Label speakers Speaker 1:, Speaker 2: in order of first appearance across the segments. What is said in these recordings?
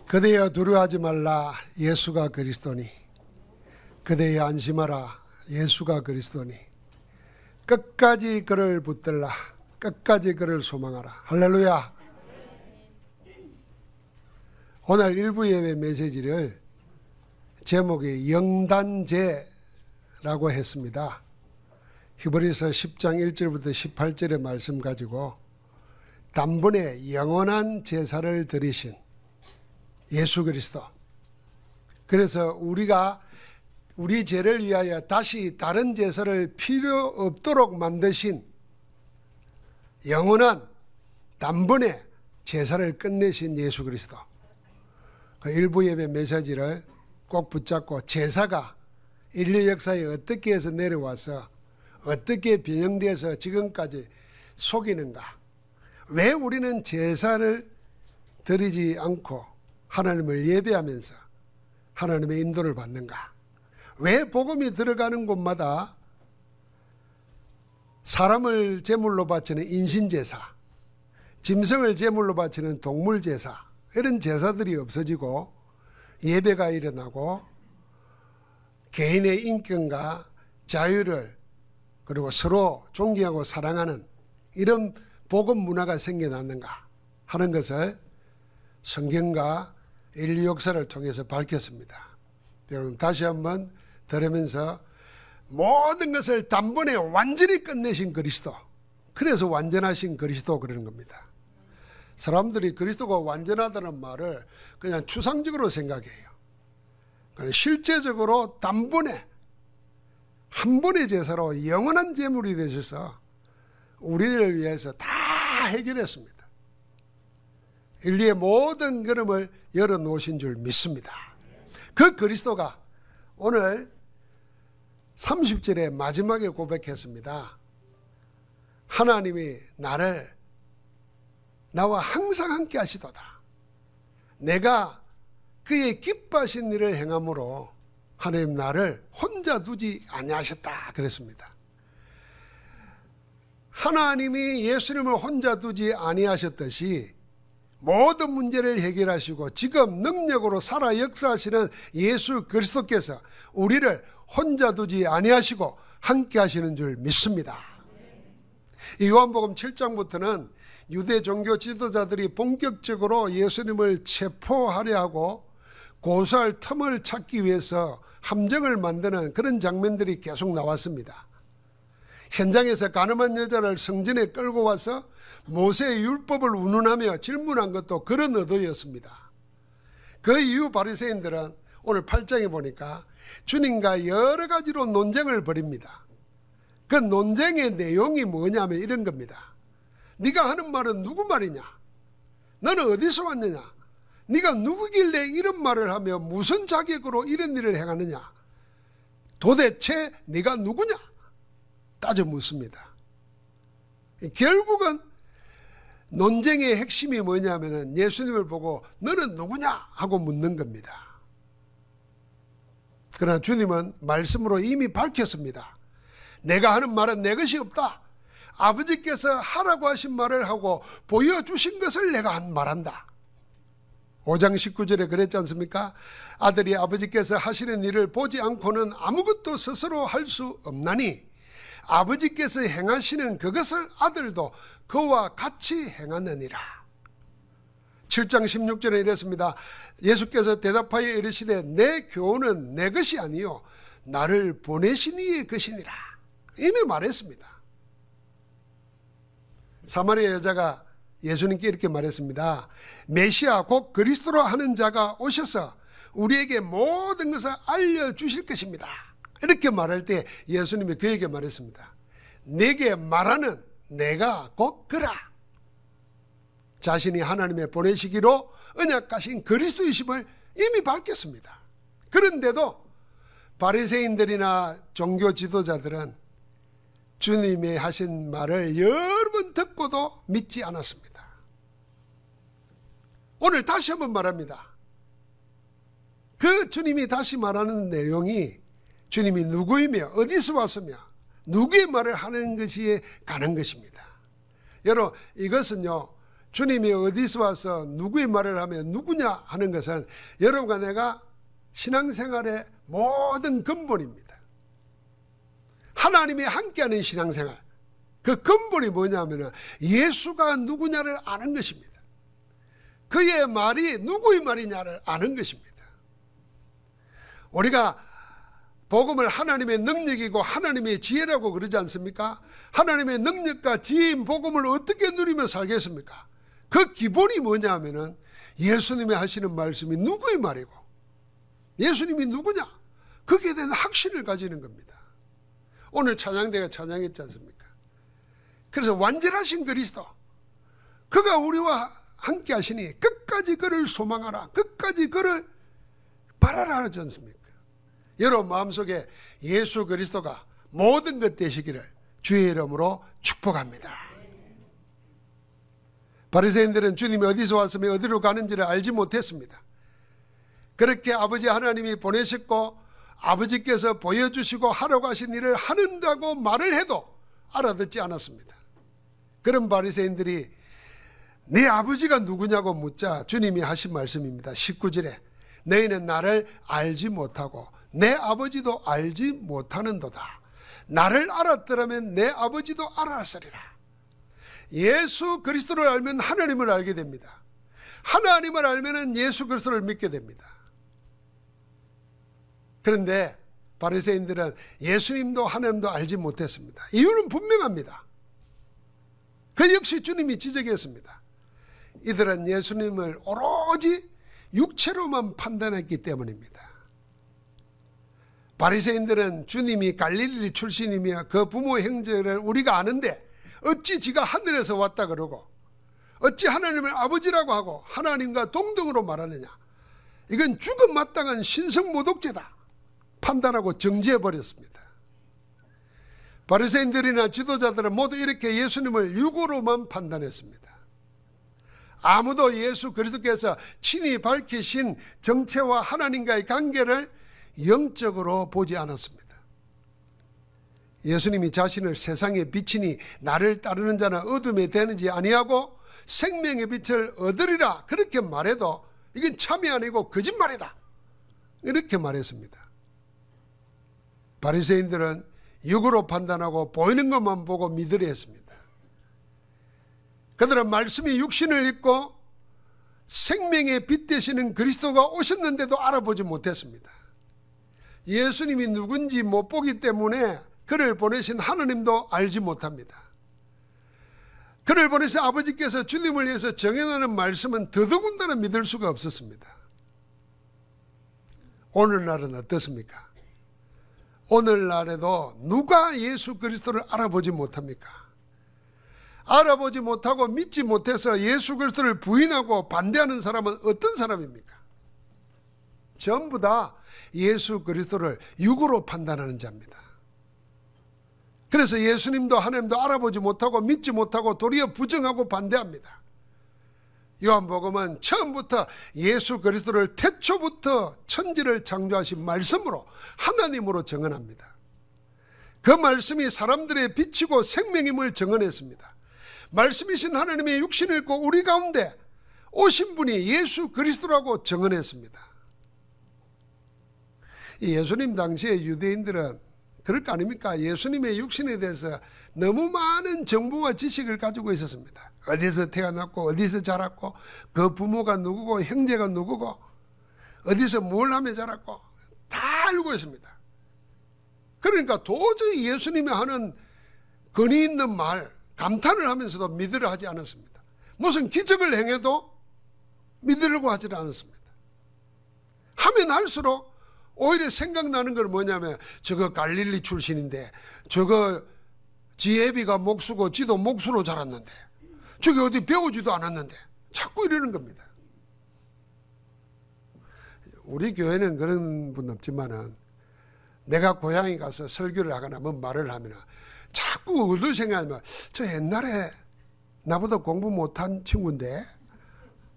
Speaker 1: 그대여 두려워하지 말라. 예수가 그리스도니. 그대여 안심하라. 예수가 그리스도니. 끝까지 그를 붙들라. 끝까지 그를 소망하라. 할렐루야. 오늘 일부 예배 메시지를 제목이 영단제라고 했습니다. 히브리서 10장 1절부터 18절의 말씀 가지고 단번에 영원한 제사를 드리신 예수 그리스도. 그래서 우리가 우리 죄를 위하여 다시 다른 제사를 필요 없도록 만드신 영원한 단번에 제사를 끝내신 예수 그리스도. 그 일부 예배 메시지를 꼭 붙잡고 제사가 인류 역사에 어떻게 해서 내려와서 어떻게 변형돼서 지금까지 속이는가. 왜 우리는 제사를 드리지 않고 하나님을 예배하면서 하나님의 인도를 받는가. 왜 복음이 들어가는 곳마다 사람을 제물로 바치는 인신제사, 짐승을 제물로 바치는 동물제사, 이런 제사들이 없어지고 예배가 일어나고 개인의 인권과 자유를 그리고 서로 존경하고 사랑하는 이런 복음 문화가 생겨났는가 하는 것을 성경과 인류 역사를 통해서 밝혔습니다. 여러분 다시 한번 들으면서 모든 것을 단번에 완전히 끝내신 그리스도, 그래서 완전하신 그리스도 그러는 겁니다. 사람들이 그리스도가 완전하다는 말을 그냥 추상적으로 생각해요. 실제적으로 단번에 한 번의 제사로 영원한 제물이 되셔서 우리를 위해서 다 해결했습니다. 인류의 모든 걸음을 열어놓으신 줄 믿습니다. 그 그리스도가 오늘 30절에 마지막에 고백했습니다. 하나님이 나와 항상 함께 하시도다. 내가 그의 기뻐하신 일을 행함으로 하나님 나를 혼자 두지 아니하셨다 그랬습니다. 하나님이 예수님을 혼자 두지 아니하셨듯이 모든 문제를 해결하시고 지금 능력으로 살아 역사하시는 예수 그리스도께서 우리를 혼자 두지 아니하시고 함께 하시는 줄 믿습니다. 이 요한복음 7장부터는 유대 종교 지도자들이 본격적으로 예수님을 체포하려 하고 고소할 틈을 찾기 위해서 함정을 만드는 그런 장면들이 계속 나왔습니다. 현장에서 가늠한 여자를 성전에 끌고 와서 모세의 율법을 운운하며 질문한 것도 그런 의도였습니다. 그 이후 바리새인들은 오늘 8장에 보니까 주님과 여러 가지로 논쟁을 벌입니다. 그 논쟁의 내용이 뭐냐면 이런 겁니다. 네가 하는 말은 누구 말이냐? 너는 어디서 왔느냐? 네가 누구길래 이런 말을 하며 무슨 자격으로 이런 일을 행하느냐? 도대체 네가 누구냐? 따져 묻습니다. 결국은 논쟁의 핵심이 뭐냐면 예수님을 보고 너는 누구냐? 하고 묻는 겁니다. 그러나 주님은 말씀으로 이미 밝혔습니다. 내가 하는 말은 내 것이 없다. 아버지께서 하라고 하신 말을 하고 보여주신 것을 내가 말한다. 5장 19절에 그랬지 않습니까? 아들이 아버지께서 하시는 일을 보지 않고는 아무것도 스스로 할 수 없나니 아버지께서 행하시는 그것을 아들도 그와 같이 행하느니라. 7장 16절에 이랬습니다. 예수께서 대답하여 이르시되 내 교훈은 내 것이 아니요 나를 보내신 이의 것이니라. 이미 말했습니다. 사마리아 여자가 예수님께 이렇게 말했습니다. 메시아 곧 그리스도로 하는 자가 오셔서 우리에게 모든 것을 알려주실 것입니다. 이렇게 말할 때 예수님이 그에게 말했습니다. 내게 말하는 내가 곧 그라. 자신이 하나님의 보내시기로 언약하신 그리스도이심을 이미 밝혔습니다. 그런데도 바리새인들이나 종교 지도자들은 주님이 하신 말을 여러 번 듣고도 믿지 않았습니다. 오늘 다시 한번 말합니다. 그 주님이 다시 말하는 내용이 주님이 누구이며 어디서 왔으며 누구의 말을 하는 것이 가는 것입니다. 여러분 이것은요 주님이 어디서 와서 누구의 말을 하면 누구냐 하는 것은 여러분과 내가 신앙생활의 모든 근본입니다. 하나님이 함께하는 신앙생활, 그 근본이 뭐냐면 예수가 누구냐를 아는 것입니다. 그의 말이 누구의 말이냐를 아는 것입니다. 우리가 복음을 하나님의 능력이고 하나님의 지혜라고 그러지 않습니까? 하나님의 능력과 지혜인 복음을 어떻게 누리며 살겠습니까? 그 기본이 뭐냐면은 예수님이 하시는 말씀이 누구의 말이고 예수님이 누구냐? 거기에 대한 확신을 가지는 겁니다. 오늘 찬양대가 찬양했지 않습니까? 그래서 완전하신 그리스도, 그가 우리와 함께 하시니 끝까지 그를 소망하라, 끝까지 그를 바라라 하지 않습니까? 여러분 마음속에 예수 그리스도가 모든 것 되시기를 주의 이름으로 축복합니다. 바리새인들은 주님이 어디서 왔으며 어디로 가는지를 알지 못했습니다. 그렇게 아버지 하나님이 보내셨고 아버지께서 보여주시고 하라고 하신 일을 하는다고 말을 해도 알아듣지 않았습니다. 그런 바리새인들이 네 아버지가 누구냐고 묻자 주님이 하신 말씀입니다. 19절에 너희는 나를 알지 못하고 내 아버지도 알지 못하는도다. 나를 알았더라면 내 아버지도 알았으리라. 예수 그리스도를 알면 하나님을 알게 됩니다. 하나님을 알면 예수 그리스도를 믿게 됩니다. 그런데 바리새인들은 예수님도 하나님도 알지 못했습니다. 이유는 분명합니다. 그 역시 주님이 지적했습니다. 이들은 예수님을 오로지 육체로만 판단했기 때문입니다. 바리새인들은 주님이 갈릴리 출신이며 그 부모 형제를 우리가 아는데 어찌 지가 하늘에서 왔다 그러고 어찌 하나님을 아버지라고 하고 하나님과 동등으로 말하느냐, 이건 죽음 마땅한 신성모독죄다 판단하고 정죄해버렸습니다. 바리새인들이나 지도자들은 모두 이렇게 예수님을 육으로만 판단했습니다. 아무도 예수 그리스도께서 친히 밝히신 정체와 하나님과의 관계를 영적으로 보지 않았습니다. 예수님이 자신을 세상의 빛이니 나를 따르는 자는 어둠에 대는지 아니하고 생명의 빛을 얻으리라 그렇게 말해도 이건 참이 아니고 거짓말이다 이렇게 말했습니다. 바리새인들은 육으로 판단하고 보이는 것만 보고 믿으려 했습니다. 그들은 말씀이 육신을 입고 생명의 빛 되시는 그리스도가 오셨는데도 알아보지 못했습니다. 예수님이 누군지 못 보기 때문에 그를 보내신 하나님도 알지 못합니다. 그를 보내신 아버지께서 주님을 위해서 정해놓은 말씀은 더더군다나 믿을 수가 없었습니다. 오늘날은 어떻습니까? 오늘날에도 누가 예수 그리스도를 알아보지 못합니까? 알아보지 못하고 믿지 못해서 예수 그리스도를 부인하고 반대하는 사람은 어떤 사람입니까? 전부 다 예수 그리스도를 육으로 판단하는 자입니다. 그래서 예수님도 하나님도 알아보지 못하고 믿지 못하고 도리어 부정하고 반대합니다. 요한복음은 처음부터 예수 그리스도를 태초부터 천지를 창조하신 말씀으로 하나님으로 정언합니다. 그 말씀이 사람들의 빛이고 생명임을 정언했습니다. 말씀이신 하나님의 육신을 입고 우리 가운데 오신 분이 예수 그리스도라고 정언했습니다. 예수님 당시에 유대인들은 그럴 거 아닙니까? 예수님의 육신에 대해서 너무 많은 정보와 지식을 가지고 있었습니다. 어디서 태어났고 어디서 자랐고 그 부모가 누구고 형제가 누구고 어디서 뭘 하며 자랐고 다 알고 있습니다. 그러니까 도저히 예수님이 하는 권위 있는 말 감탄을 하면서도 믿으려 하지 않았습니다. 무슨 기적을 행해도 믿으려고 하지 않았습니다. 하면 할수록 오히려 생각나는 건 뭐냐면 저거 갈릴리 출신인데 저거 지혜비가 목수고 지도 목수로 자랐는데 저기 어디 배우지도 않았는데 자꾸 이러는 겁니다. 우리 교회는 그런 분 없지만은 내가 고향에 가서 설교를 하거나 뭐 말을 하면 자꾸 어딜 생각하면 저 옛날에 나보다 공부 못한 친구인데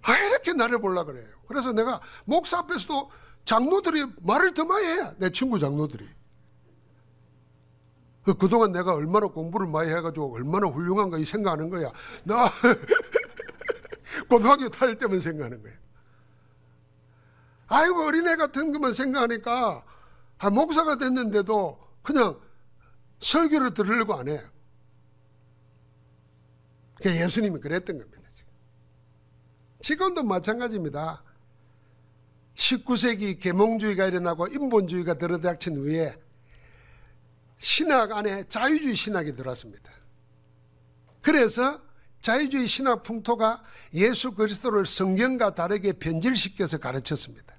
Speaker 1: 이렇게 나를 보려고 그래요. 그래서 내가 목사 앞에서도 장로들이 말을 더 많이 해. 내 친구 장로들이. 그동안 내가 얼마나 공부를 많이 해가지고 얼마나 훌륭한가 이 생각하는 거야. 나 고등학교 다닐 때만 생각하는 거예요. 아이고 어린애 같은 것만 생각하니까 목사가 됐는데도 그냥 설교를 들으려고 안 해요. 그러니까 예수님이 그랬던 겁니다. 지금도 마찬가지입니다. 19세기 계몽주의가 일어나고 인본주의가 들어닥친 후에 신학 안에 자유주의 신학이 들어왔습니다. 그래서 자유주의 신학 풍토가 예수 그리스도를 성경과 다르게 변질시켜서 가르쳤습니다.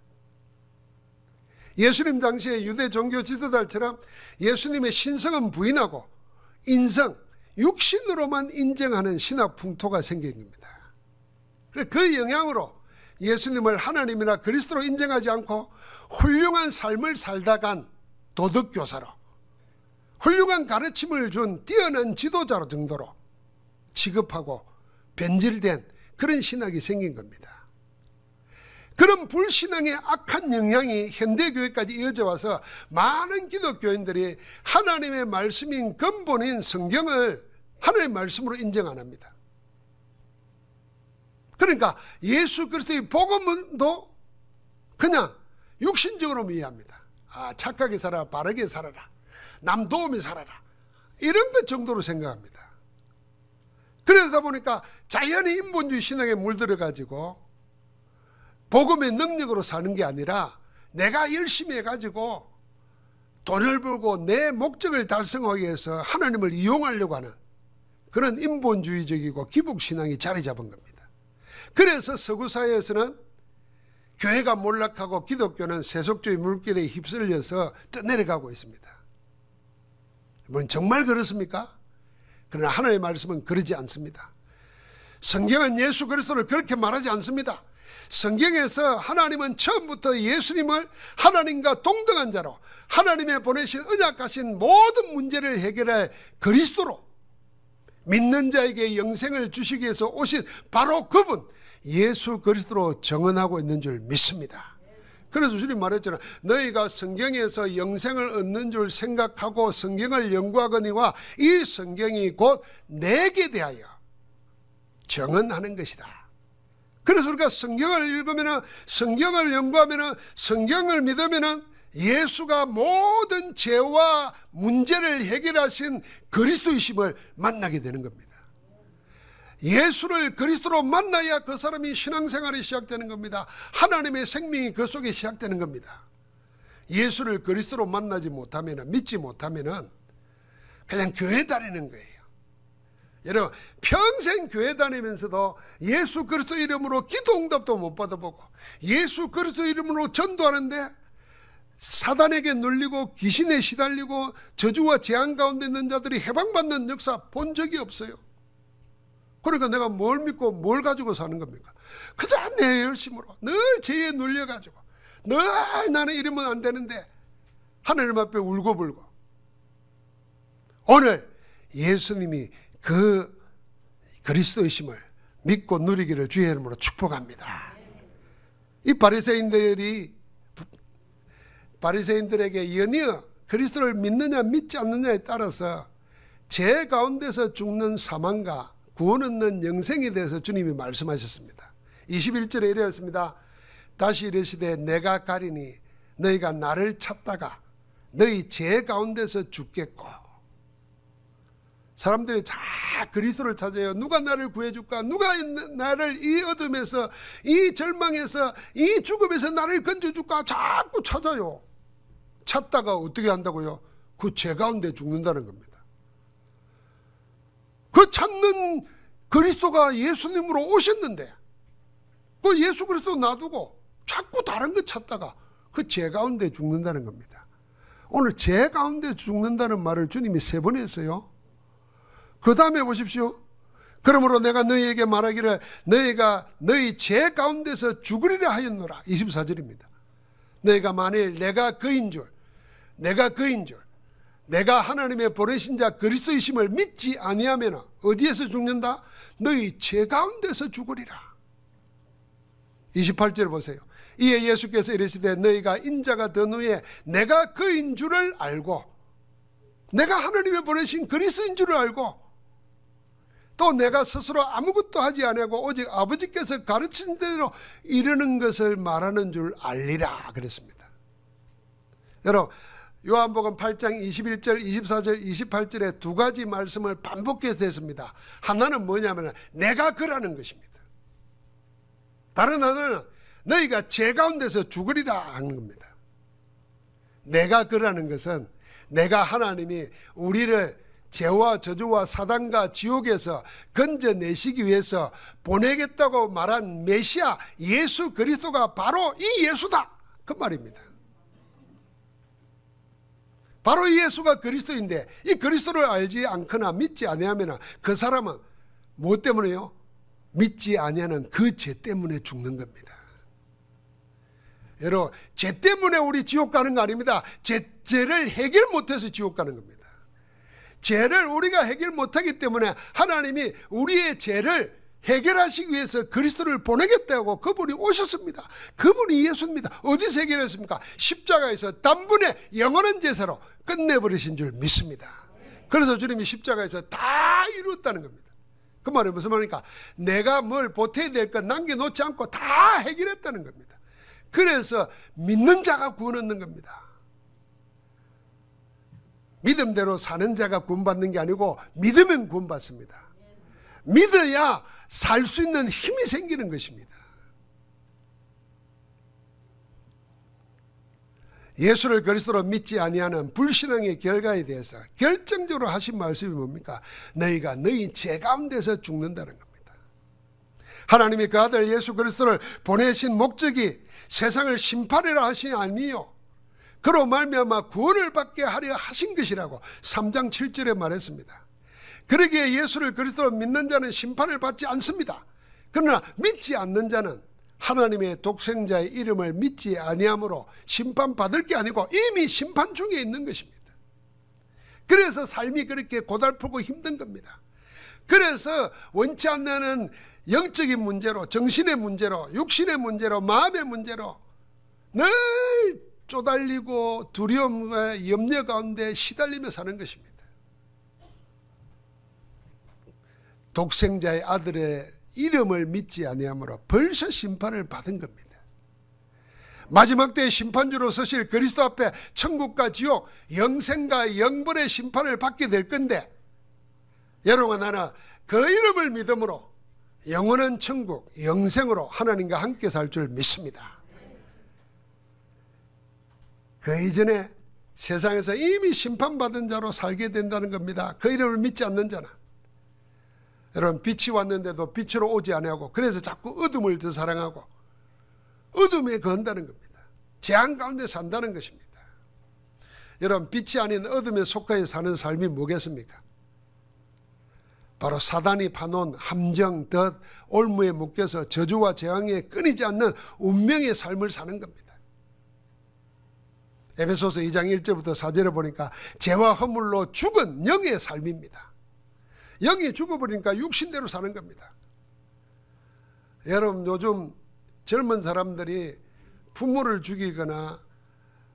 Speaker 1: 예수님 당시에 유대 종교 지도자들처럼 예수님의 신성은 부인하고 인성, 육신으로만 인정하는 신학 풍토가 생긴 겁니다. 그 영향으로 예수님을 하나님이나 그리스도로 인정하지 않고 훌륭한 삶을 살다 간 도덕교사로, 훌륭한 가르침을 준 뛰어난 지도자로 정도로 취급하고 변질된 그런 신학이 생긴 겁니다. 그런 불신앙의 악한 영향이 현대교회까지 이어져 와서 많은 기독교인들이 하나님의 말씀인 근본인 성경을 하나님의 말씀으로 인정 안 합니다. 그러니까 예수 그리스도의 복음도 그냥 육신적으로 이해합니다. 착하게 살아라, 바르게 살아라, 남 도우며 살아라, 이런 것 정도로 생각합니다. 그러다 보니까 자연히 인본주의 신앙에 물들어가지고 복음의 능력으로 사는 게 아니라 내가 열심히 해가지고 돈을 벌고 내 목적을 달성하기 위해서 하나님을 이용하려고 하는 그런 인본주의적이고 기복신앙이 자리 잡은 겁니다. 그래서 서구사회에서는 교회가 몰락하고 기독교는 세속주의 물결에 휩쓸려서 떠내려가고 있습니다. 여러분 정말 그렇습니까? 그러나 하나님의 말씀은 그러지 않습니다. 성경은 예수 그리스도를 그렇게 말하지 않습니다. 성경에서 하나님은 처음부터 예수님을 하나님과 동등한 자로 하나님의 보내신 언약하신 모든 문제를 해결할 그리스도로 믿는 자에게 영생을 주시기 위해서 오신 바로 그분 예수 그리스도로 정언하고 있는 줄 믿습니다. 그래서 주님 말했잖아요. 너희가 성경에서 영생을 얻는 줄 생각하고 성경을 연구하거니와 이 성경이 곧 내게 대하여 정언하는 것이다. 그래서 우리가 성경을 읽으면, 성경을 연구하면, 성경을 믿으면 예수가 모든 죄와 문제를 해결하신 그리스도이심을 만나게 되는 겁니다. 예수를 그리스도로 만나야 그 사람이 신앙생활이 시작되는 겁니다. 하나님의 생명이 그 속에 시작되는 겁니다. 예수를 그리스도로 만나지 못하면, 믿지 못하면 그냥 교회 다니는 거예요. 여러분 평생 교회 다니면서도 예수 그리스도 이름으로 기도 응답도 못 받아보고 예수 그리스도 이름으로 전도하는데 사단에게 눌리고 귀신에 시달리고 저주와 재앙 가운데 있는 자들이 해방받는 역사 본 적이 없어요. 그러니까 내가 뭘 믿고 뭘 가지고 사는 겁니까? 그저 내 열심으로 늘 죄에 눌려가지고 늘 나는 이러면 안 되는데 하나님 앞에 울고불고. 오늘 예수님이 그 그리스도이심을 믿고 누리기를 주의 이름으로 축복합니다. 이 바리새인들에게 연이어 그리스도를 믿느냐 믿지 않느냐에 따라서 죄 가운데서 죽는 사망과 구원 얻는 영생에 대해서 주님이 말씀하셨습니다. 21절에 이랬습니다. 다시 이르시되 내가 가리니 너희가 나를 찾다가 너희 죄 가운데서 죽겠고. 사람들이 다 그리스도를 찾아요. 누가 나를 구해줄까? 누가 나를 이 어둠에서, 이 절망에서, 이 죽음에서 나를 건져줄까? 자꾸 찾아요. 찾다가 어떻게 한다고요? 그 죄 가운데 죽는다는 겁니다. 그 찾는 그리스도가 예수님으로 오셨는데 그 예수 그리스도 놔두고 자꾸 다른 거 찾다가 그 죄 가운데 죽는다는 겁니다. 오늘 죄 가운데 죽는다는 말을 주님이 3번 했어요. 그 다음에 보십시오. 그러므로 내가 너희에게 말하기를 너희가 너희 죄 가운데서 죽으리라 하였노라. 24절입니다. 너희가 만일 내가 그인 줄, 내가 하나님의 보내신 자 그리스도이심을 믿지 아니하면 어디에서 죽는다? 너희 죄 가운데서 죽으리라. 28절 보세요. 이에 예수께서 이르시되 너희가 인자가 된 후에 내가 그인 줄을 알고, 내가 하나님의 보내신 그리스도인 줄을 알고 또 내가 스스로 아무것도 하지 아니하고 오직 아버지께서 가르친 대로 이르는 것을 말하는 줄 알리라 그랬습니다. 여러분, 요한복음 8장 21절, 24절, 28절에 두 가지 말씀을 반복해서 했습니다. 하나는 뭐냐면 내가 그라는 것입니다. 다른 하나는 너희가 죄 가운데서 죽으리라 하는 겁니다. 내가 그라는 것은 내가 하나님이 우리를 죄와 저주와 사단과 지옥에서 건져내시기 위해서 보내겠다고 말한 메시아 예수 그리스도가 바로 이 예수다 그 말입니다. 바로 이 예수가 그리스도인데 이 그리스도를 알지 않거나 믿지 아니하면 그 사람은 무엇 때문에요? 믿지 아니하는 그 죄 때문에 죽는 겁니다. 여러분, 죄 때문에 우리 지옥 가는 거 아닙니다. 죄를 해결 못해서 지옥 가는 겁니다. 죄를 우리가 해결 못하기 때문에 하나님이 우리의 죄를 해결하시기 위해서 그리스도를 보내겠다고 그분이 오셨습니다. 그분이 예수입니다. 어디서 해결했습니까? 십자가에서 단번에 영원한 제사로 끝내버리신 줄 믿습니다. 그래서 주님이 십자가에서 다 이루었다는 겁니다. 그 말이 무슨 말입니까? 내가 뭘 보태야 될 것 남겨놓지 않고 다 해결했다는 겁니다. 그래서 믿는 자가 구원 얻는 겁니다. 믿음대로 사는 자가 구원받는 게 아니고 믿으면 구원받습니다. 믿어야 살 수 있는 힘이 생기는 것입니다. 예수를 그리스도로 믿지 아니하는 불신앙의 결과에 대해서 결정적으로 하신 말씀이 뭡니까? 너희가 너희 죄 가운데서 죽는다는 겁니다. 하나님이 그 아들 예수 그리스도를 보내신 목적이 세상을 심판하라 하신 아니요 그로 말미암아 구원을 받게 하려 하신 것이라고 3장 7절에 말했습니다. 그러기에 예수를 그리스도로 믿는 자는 심판을 받지 않습니다. 그러나 믿지 않는 자는 하나님의 독생자의 이름을 믿지 아니함으로 심판받을 게 아니고 이미 심판 중에 있는 것입니다. 그래서 삶이 그렇게 고달프고 힘든 겁니다. 그래서 원치 않는 영적인 문제로, 정신의 문제로, 육신의 문제로, 마음의 문제로 늘 쪼달리고 두려움과 염려 가운데 시달리며 사는 것입니다. 독생자의 아들의 이름을 믿지 아니하므로 벌써 심판을 받은 겁니다. 마지막 때의 심판주로 서실 그리스도 앞에 천국과 지옥, 영생과 영벌의 심판을 받게 될 건데 여러분과 나는 그 이름을 믿음으로 영원한 천국, 영생으로 하나님과 함께 살 줄 믿습니다. 그 이전에 세상에서 이미 심판받은 자로 살게 된다는 겁니다. 그 이름을 믿지 않는 자는. 여러분, 빛이 왔는데도 빛으로 오지 아니하고 그래서 자꾸 어둠을 더 사랑하고 어둠에 건다는 겁니다. 재앙 가운데 산다는 것입니다. 여러분, 빛이 아닌 어둠에 속하여 사는 삶이 뭐겠습니까? 바로 사단이 파놓은 함정, 덫, 올무에 묶여서 저주와 재앙에 끊이지 않는 운명의 삶을 사는 겁니다. 에베소서 2장 1절부터 4절에 보니까 죄와 허물로 죽은 영의 삶입니다. 영이 죽어버리니까 육신대로 사는 겁니다. 여러분, 요즘 젊은 사람들이 부모를 죽이거나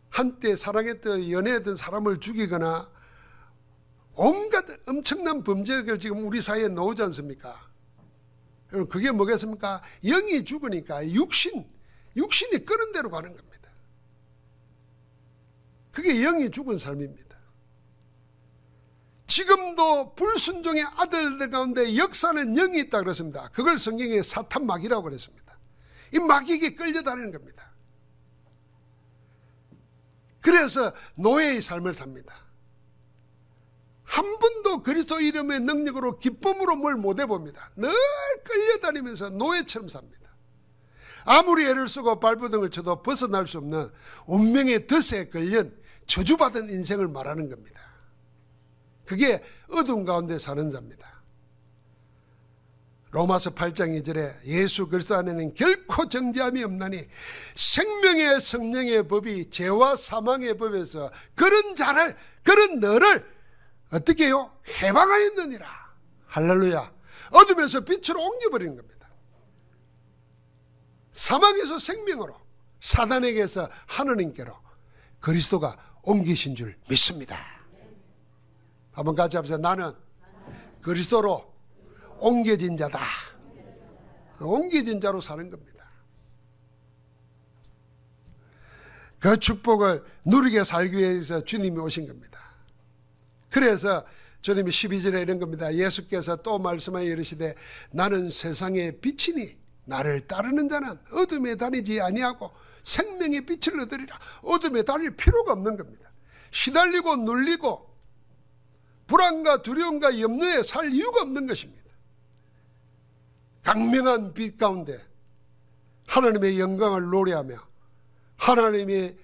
Speaker 1: 한때 사랑했던 연애했던 사람을 죽이거나 온갖 엄청난 범죄가 지금 우리 사이에 나오지 않습니까? 여러분, 그게 뭐겠습니까? 영이 죽으니까 육신이 끄는 대로 가는 겁니다. 그게 영이 죽은 삶입니다. 지금도 불순종의 아들들 가운데 역사는 영이 있다 그랬습니다. 그걸 성경에 사탄 마귀라고 그랬습니다. 이 마귀에게 끌려다니는 겁니다. 그래서 노예의 삶을 삽니다. 한 번도 그리스도 이름의 능력으로 기쁨으로 뭘 못 해봅니다. 늘 끌려다니면서 노예처럼 삽니다. 아무리 애를 쓰고 발버둥을 쳐도 벗어날 수 없는 운명의 덫에 걸린 저주받은 인생을 말하는 겁니다. 그게 어둠 가운데 사는 자입니다. 로마서 8장 2절에 예수 그리스도 안에는 결코 정죄함이 없나니 생명의 성령의 법이 죄와 사망의 법에서 그런 너를 어떻게 해요? 해방하였느니라. 할렐루야. 어둠에서 빛으로 옮겨버리는 겁니다. 사망에서 생명으로, 사단에게서 하느님께로 그리스도가 옮기신 줄 믿습니다. 한번 같이 합시다. 나는 그리스도로 옮겨진 자다. 옮겨진 자로 사는 겁니다. 그 축복을 누리게 살기 위해서 주님이 오신 겁니다. 그래서 주님이 12절에 이런 겁니다. 예수께서 또 말씀하여 이르시되 나는 세상의 빛이니 나를 따르는 자는 어둠에 다니지 아니하고 생명의 빛을 얻으리라. 어둠에 다닐 필요가 없는 겁니다. 시달리고 눌리고 불안과 두려움과 염려에 살 이유가 없는 것입니다. 강명한 빛 가운데 하나님의 영광을 노래하며 하나님이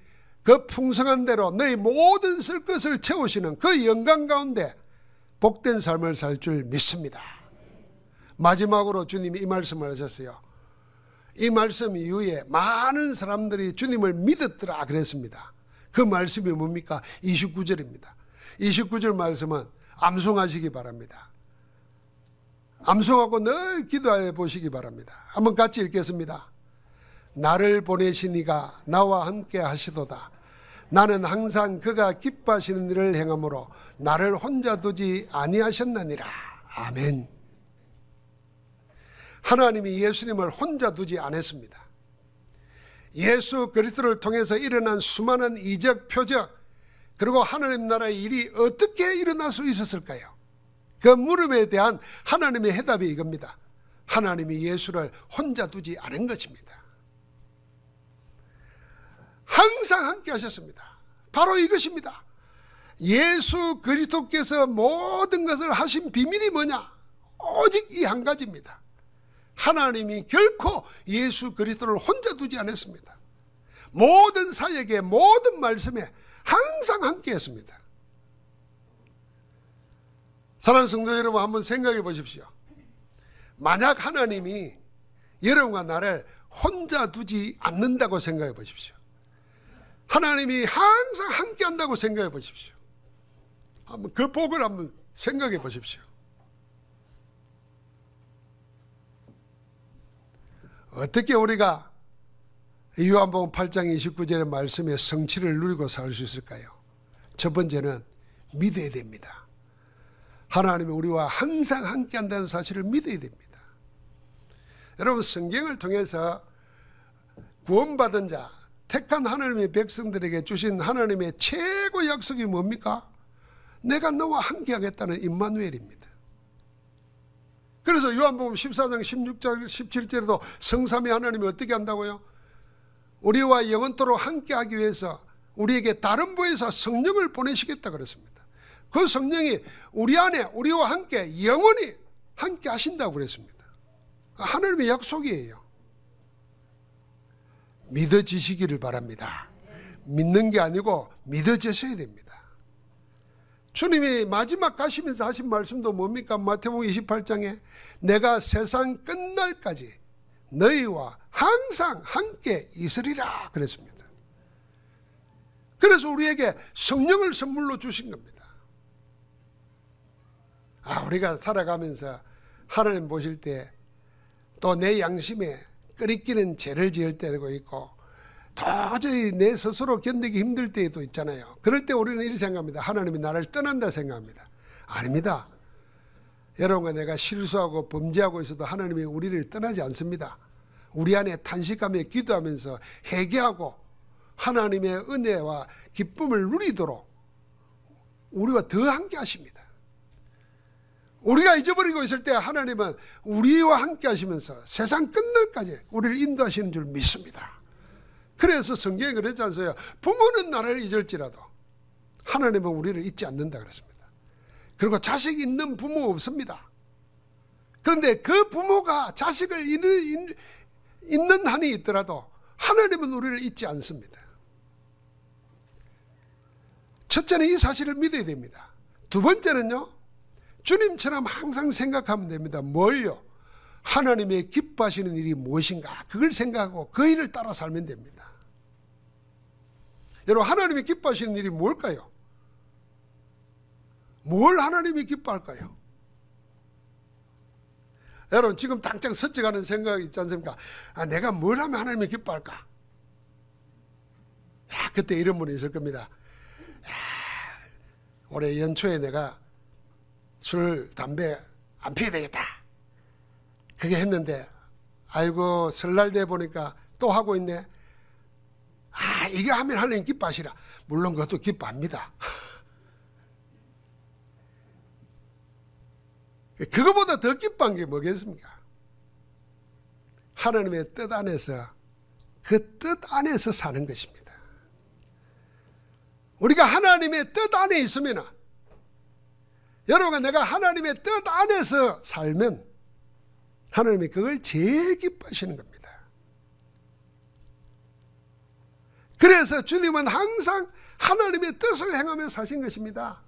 Speaker 1: 그 풍성한 대로 너희 모든 쓸 것을 채우시는 그 영광 가운데 복된 삶을 살 줄 믿습니다. 마지막으로 주님이 이 말씀을 하셨어요. 이 말씀 이후에 많은 사람들이 주님을 믿었더라 그랬습니다. 그 말씀이 뭡니까? 29절입니다. 29절 말씀은 암송하시기 바랍니다. 암송하고 늘 기도해 보시기 바랍니다. 한번 같이 읽겠습니다. 나를 보내신 이가 나와 함께 하시도다. 나는 항상 그가 기뻐하시는 일을 행함으로 나를 혼자 두지 아니하셨느니라. 아멘. 하나님이 예수님을 혼자 두지 않았습니다. 예수 그리스도를 통해서 일어난 수많은 이적, 표적, 그리고 하나님 나라의 일이 어떻게 일어날 수 있었을까요? 그 물음에 대한 하나님의 해답이 이겁니다. 하나님이 예수를 혼자 두지 않은 것입니다. 항상 함께 하셨습니다. 바로 이것입니다. 예수 그리스도께서 모든 것을 하신 비밀이 뭐냐? 오직 이 한 가지입니다. 하나님이 결코 예수 그리스도를 혼자 두지 않았습니다. 모든 사역에 모든 말씀에 항상 함께 했습니다. 사랑하는 성도 여러분, 한번 생각해 보십시오. 만약 하나님이 여러분과 나를 혼자 두지 않는다고 생각해 보십시오. 하나님이 항상 함께 한다고 생각해 보십시오. 한번 그 복을 한번 생각해 보십시오. 어떻게 우리가 요한복음 8장 29절의 말씀의 성취를 누리고 살 수 있을까요? 첫 번째는 믿어야 됩니다. 하나님이 우리와 항상 함께 한다는 사실을 믿어야 됩니다. 여러분, 성경을 통해서 구원받은 자, 택한 하나님의 백성들에게 주신 하나님의 최고 약속이 뭡니까? 내가 너와 함께 하겠다는 임마누엘입니다. 그래서 요한복음 14장 16절 17절에도 성삼위 하나님이 어떻게 한다고요? 우리와 영원토록 함께 하기 위해서 우리에게 다른 부에서 성령을 보내시겠다 그랬습니다. 그 성령이 우리 안에 우리와 함께 영원히 함께 하신다고 그랬습니다. 하나님의 약속이에요. 믿어지시기를 바랍니다. 믿는 게 아니고 믿어지셔야 됩니다. 주님이 마지막 가시면서 하신 말씀도 뭡니까? 마태복음 28장에 내가 세상 끝날까지 너희와 항상 함께 있으리라 그랬습니다. 그래서 우리에게 성령을 선물로 주신 겁니다. 우리가 살아가면서 하나님 보실 때 또 내 양심에 끄리끼는 죄를 지을 때도 있고 도저히 내 스스로 견디기 힘들 때도 있잖아요. 그럴 때 우리는 이렇게 생각합니다. 하나님이 나를 떠난다 생각합니다. 아닙니다. 여러분과 내가 실수하고 범죄하고 있어도 하나님이 우리를 떠나지 않습니다. 우리 안에 탄식하며 기도하면서 회개하고 하나님의 은혜와 기쁨을 누리도록 우리와 더 함께 하십니다. 우리가 잊어버리고 있을 때 하나님은 우리와 함께 하시면서 세상 끝날까지 우리를 인도하시는 줄 믿습니다. 그래서 성경에 그랬지 않습니까? 부모는 나를 잊을지라도 하나님은 우리를 잊지 않는다 그랬습니다. 그리고 자식 있는 부모 없습니다. 그런데 그 부모가 자식을 잊는 한이 있더라도 하나님은 우리를 잊지 않습니다. 첫째는 이 사실을 믿어야 됩니다. 두 번째는요, 주님처럼 항상 생각하면 됩니다. 뭘요? 하나님의 기뻐하시는 일이 무엇인가? 그걸 생각하고 그 일을 따라 살면 됩니다. 여러분, 하나님이 기뻐하시는 일이 뭘까요? 뭘 하나님이 기뻐할까요? 여러분, 지금 당장 스쳐가는 생각이 있지 않습니까? 내가 뭘 하면 하나님이 기뻐할까? 그때 이런 분이 있을 겁니다. 올해 연초에 내가 술, 담배 안 피워야 되겠다. 그게 했는데 아이고 설날 돼 보니까 또 하고 있네. 아, 이거 하면 하나님 기뻐하시라. 물론 그것도 기뻐합니다. 그거보다 더 기뻐한 게 뭐겠습니까? 하나님의 뜻 안에서, 그 뜻 안에서 사는 것입니다. 우리가 하나님의 뜻 안에 있으면, 여러분, 내가 하나님의 뜻 안에서 살면 하나님이 그걸 제일 기뻐하시는 겁니다. 그래서 주님은 항상 하나님의 뜻을 행하며 사신 것입니다.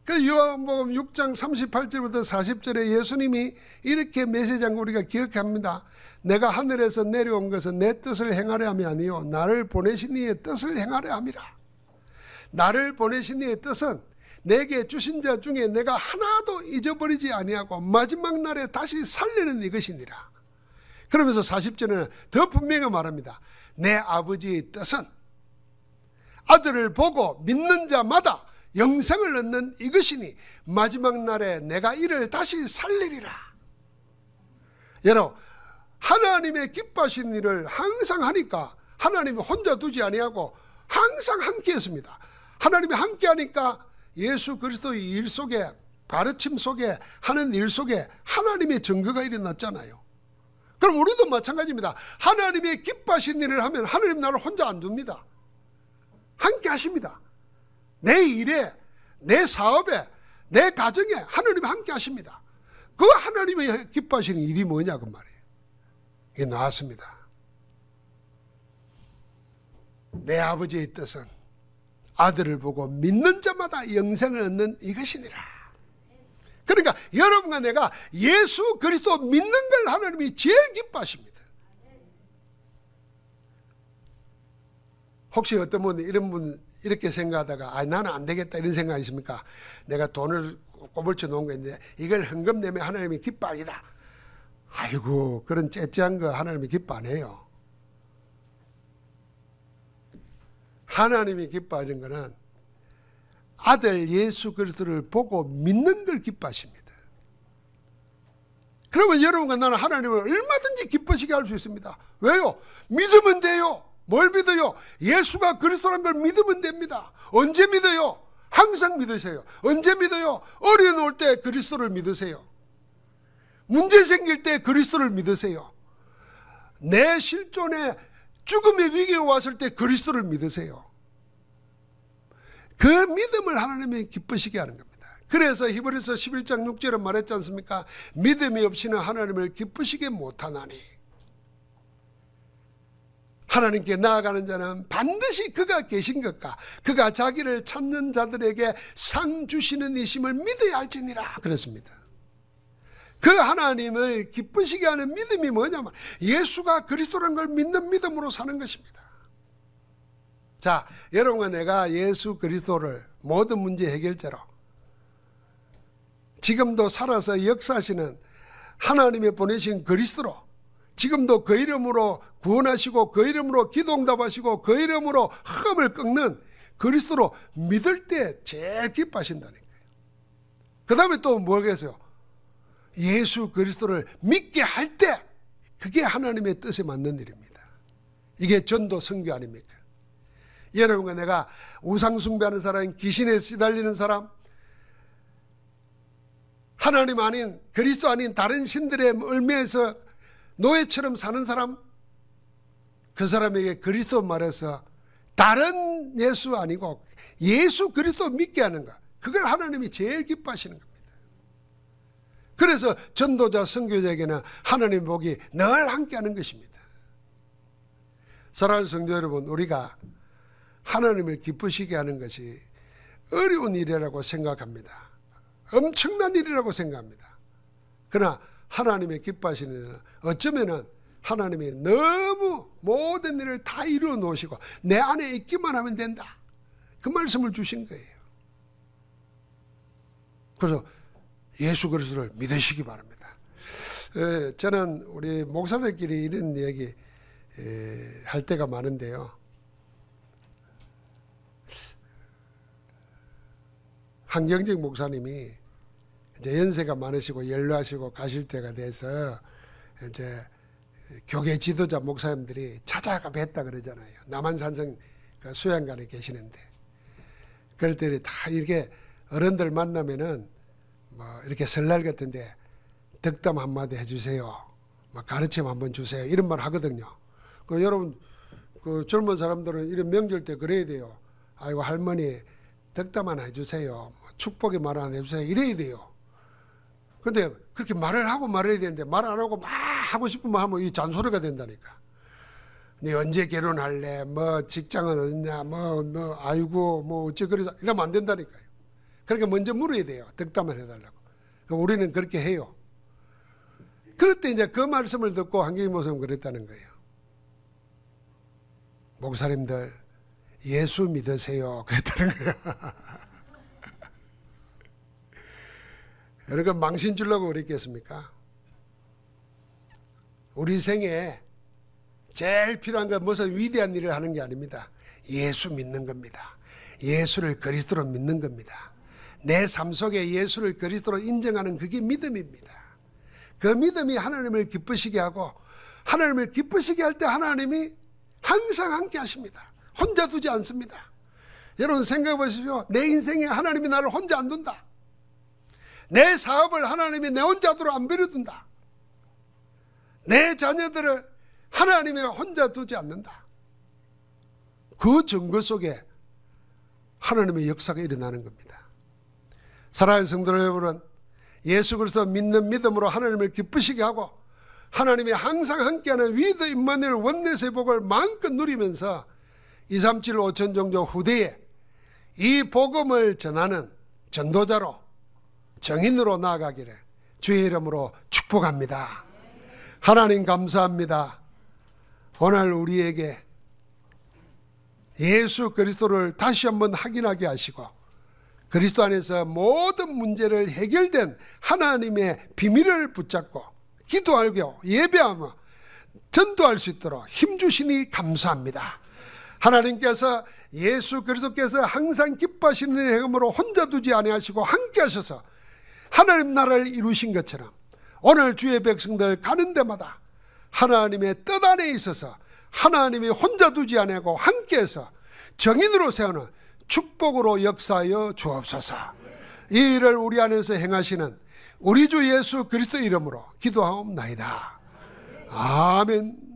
Speaker 1: 그 요한복음 6장 38절부터 40절에 예수님이 이렇게 메시지한 거 우리가 기억합니다. 내가 하늘에서 내려온 것은 내 뜻을 행하려 함이 아니요 나를 보내신 이의 뜻을 행하려 함이라. 나를 보내신 이의 뜻은 내게 주신 자 중에 내가 하나도 잊어버리지 아니하고 마지막 날에 다시 살리는 이것이니라. 그러면서 40절에는 더 분명히 말합니다. 내 아버지의 뜻은 아들을 보고 믿는 자마다 영생을 얻는 이것이니 마지막 날에 내가 이를 다시 살리리라. 여러분, 하나님의 기뻐하시는 일을 항상 하니까 하나님이 혼자 두지 아니하고 항상 함께 했습니다. 하나님이 함께 하니까 예수 그리스도의 일 속에, 가르침 속에, 하는 일 속에 하나님의 증거가 일어났잖아요. 그럼 우리도 마찬가지입니다. 하나님의 기뻐하시는 일을 하면 하나님 나를 혼자 안 둡니다. 함께 하십니다. 내 일에, 내 사업에, 내 가정에 하나님이 함께 하십니다. 그 하나님의 기뻐하시는 일이 뭐냐 그 말이에요. 이게 나왔습니다. 내 아버지의 뜻은 아들을 보고 믿는 자마다 영생을 얻는 이것이니라. 그러니까 여러분과 내가 예수 그리스도 믿는 걸 하나님이 제일 기뻐하십니다. 혹시 어떤 분 이런 분 이렇게 생각하다가 나는 안 되겠다 이런 생각 있습니까? 내가 돈을 꼬불쳐 놓은 거 있는데 이걸 헌금 내면 하나님이 기뻐하리라. 아이고, 그런 째째한 거 하나님이 기뻐 안 해요. 하나님이 기뻐하는 거는 아들 예수 그리스도를 보고 믿는 걸 기뻐하십니다. 그러면 여러분과 나는 하나님을 얼마든지 기쁘시게 할 수 있습니다. 왜요? 믿으면 돼요. 뭘 믿어요? 예수가 그리스도라는 걸 믿으면 됩니다. 언제 믿어요? 항상 믿으세요. 언제 믿어요? 어려움 올 때 그리스도를 믿으세요. 문제 생길 때 그리스도를 믿으세요. 내 실존에 죽음의 위기가 왔을 때 그리스도를 믿으세요. 그 믿음을 하나님이 기쁘시게 하는 겁니다. 그래서 히브리서 11장 6절은 말했지 않습니까? 믿음이 없이는 하나님을 기쁘시게 못하나니 하나님께 나아가는 자는 반드시 그가 계신 것과 그가 자기를 찾는 자들에게 상 주시는 이심을 믿어야 할지니라 그랬습니다. 그 하나님을 기쁘시게 하는 믿음이 뭐냐면 예수가 그리스도라는 걸 믿는 믿음으로 사는 것입니다. 자, 여러분과 내가 예수 그리스도를 모든 문제 해결자로 지금도 살아서 역사하시는 하나님의 보내신 그리스도로 지금도 그 이름으로 구원하시고 그 이름으로 기도응답하시고 그 이름으로 흑암을 꺾는 그리스도로 믿을 때 제일 기뻐하신다는 거예요. 그 다음에 또 뭐겠어요? 예수 그리스도를 믿게 할 때 그게 하나님의 뜻에 맞는 일입니다. 이게 전도 선교 아닙니까? 여러분과 내가 우상 숭배하는 사람, 귀신에 시달리는 사람, 하나님 아닌 그리스도 아닌 다른 신들의 얼매에서 노예처럼 사는 사람, 그 사람에게 그리스도 말해서 다른 예수 아니고 예수 그리스도 믿게 하는 것, 그걸 하나님이 제일 기뻐하시는 겁니다. 그래서 전도자 선교자에게는 하나님 복이 늘 함께하는 것입니다. 사랑하는 성도 여러분, 우리가 하나님을 기쁘시게 하는 것이 어려운 일이라고 생각합니다. 엄청난 일이라고 생각합니다. 그러나 하나님의 기뻐하시는 일은 어쩌면은 하나님이 너무 모든 일을 다 이루어 놓으시고 내 안에 있기만 하면 된다, 그 말씀을 주신 거예요. 그래서 예수 그리스도를 믿으시기 바랍니다. 저는 우리 목사들끼리 이런 얘기 할 때가 많은데요. 한경직 목사님이 이제 연세가 많으시고 연로하시고 가실 때가 돼서 이제 교계 지도자 목사님들이 찾아가 뵀다 그러잖아요. 남한산성 그 수양관에 계시는데, 그럴 때 다 이렇게 어른들 만나면은 뭐 이렇게 설날 같은데 덕담 한마디 해주세요, 뭐 가르침 한번 주세요, 이런 말 하거든요. 그 여러분, 그 젊은 사람들은 이런 명절 때 그래야 돼요. 아이고 할머니 덕담 하나 해주세요, 뭐 축복의 말 하나 해주세요, 이래야 돼요. 근데 그렇게 말을 하고 말해야 되는데 말 안 하고 막 하고 싶으면 하면 이 잔소리가 된다니까. 네 언제 결혼할래? 뭐 직장은 어딨냐? 뭐 아이고 뭐 어째 그래서 이러면 안 된다니까요. 그러니까 먼저 물어야 돼요. 덕담을 해달라고. 우리는 그렇게 해요. 그럴 때 이제 그 말씀을 듣고 한경희 목사님 그랬다는 거예요. 목사님들 예수 믿으세요, 그랬다는 거예요. 여러분 망신 주려고 그랬겠습니까? 우리 생에 제일 필요한 건 무슨 위대한 일을 하는 게 아닙니다. 예수 믿는 겁니다. 예수를 그리스도로 믿는 겁니다. 내 삶 속에 예수를 그리스도로 인정하는 그게 믿음입니다. 그 믿음이 하나님을 기쁘시게 하고, 하나님을 기쁘시게 할 때 하나님이 항상 함께 하십니다. 혼자 두지 않습니다. 여러분 생각해 보십시오. 내 인생에 하나님이 나를 혼자 안 둔다. 내 사업을 하나님이 내 혼자 두러 안 버려둔다. 내 자녀들을 하나님이 혼자 두지 않는다. 그 증거 속에 하나님의 역사가 일어나는 겁니다. 사랑하는 성도 여러분, 예수 그리스도 믿는 믿음으로 하나님을 기쁘시게 하고 하나님이 항상 함께하는 위드 임마누엘 원내스의 복을 마음껏 누리면서 237 5천 종족 후대에 이 복음을 전하는 전도자로, 정인으로 나아가기를 주의 이름으로 축복합니다. 하나님 감사합니다. 오늘 우리에게 예수 그리스도를 다시 한번 확인하게 하시고 그리스도 안에서 모든 문제를 해결된 하나님의 비밀을 붙잡고 기도하고 예배하며 전도할 수 있도록 힘주시니 감사합니다. 하나님께서 예수 그리스도께서 항상 기뻐하시는 행함으로 혼자 두지 아니하시고 함께 하셔서 하나님 나라를 이루신 것처럼 오늘 주의 백성들 가는 데마다 하나님의 뜻 안에 있어서 하나님이 혼자 두지 아니하고 함께해서 정인으로 세우는 축복으로 역사하여 주옵소서. 이 일을 우리 안에서 행하시는 우리 주 예수 그리스도 이름으로 기도하옵나이다. 아멘.